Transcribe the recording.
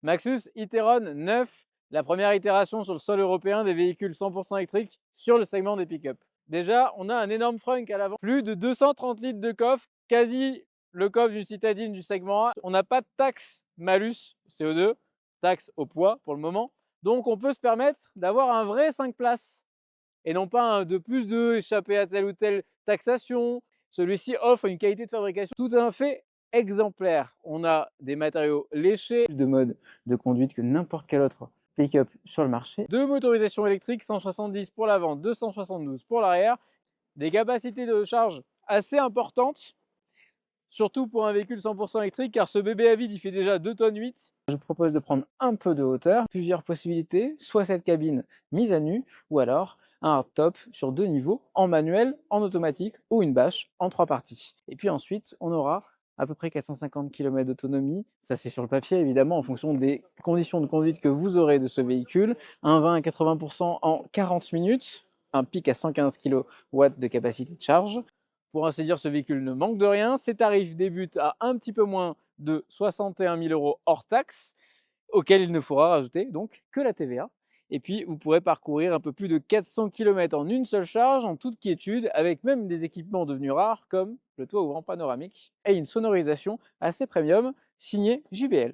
Maxus e-tron 9, la première itération sur le sol européen des véhicules 100% électriques sur le segment des pick-up. Déjà, on a un énorme frunk à l'avant, plus de 230 litres de coffre, quasi le coffre d'une citadine du segment A. On n'a pas de taxe malus CO2, taxe au poids pour le moment, donc on peut se permettre d'avoir un vrai 5 places et non pas un 2 plus 2 échappé à telle ou telle taxation. Celui-ci offre une qualité de fabrication tout à fait exemplaire. On a des matériaux léchés, plus de mode de conduite que n'importe quel autre pick-up sur le marché. Deux motorisations électriques, 170 pour l'avant, 272 pour l'arrière. Des capacités de charge assez importantes, surtout pour un véhicule 100% électrique, car ce bébé à vide, il fait déjà 2,8 tonnes. Je vous propose de prendre un peu de hauteur, plusieurs possibilités, soit cette cabine mise à nu, ou alors un hardtop sur 2 niveaux, en manuel, en automatique, ou une bâche en 3 parties. Et puis ensuite, on aura à peu près 450 km d'autonomie, ça c'est sur le papier évidemment, en fonction des conditions de conduite que vous aurez de ce véhicule, un 20 à 80% en 40 minutes, un pic à 115 kW de capacité de charge. Pour ainsi dire, ce véhicule ne manque de rien. Ses tarifs débutent à un petit peu moins de 61 000 € hors taxe, auquel il ne faudra rajouter donc que la TVA. Et puis, vous pourrez parcourir un peu plus de 400 km en une seule charge, en toute quiétude, avec même des équipements devenus rares comme le toit ouvrant panoramique et une sonorisation assez premium signée JBL.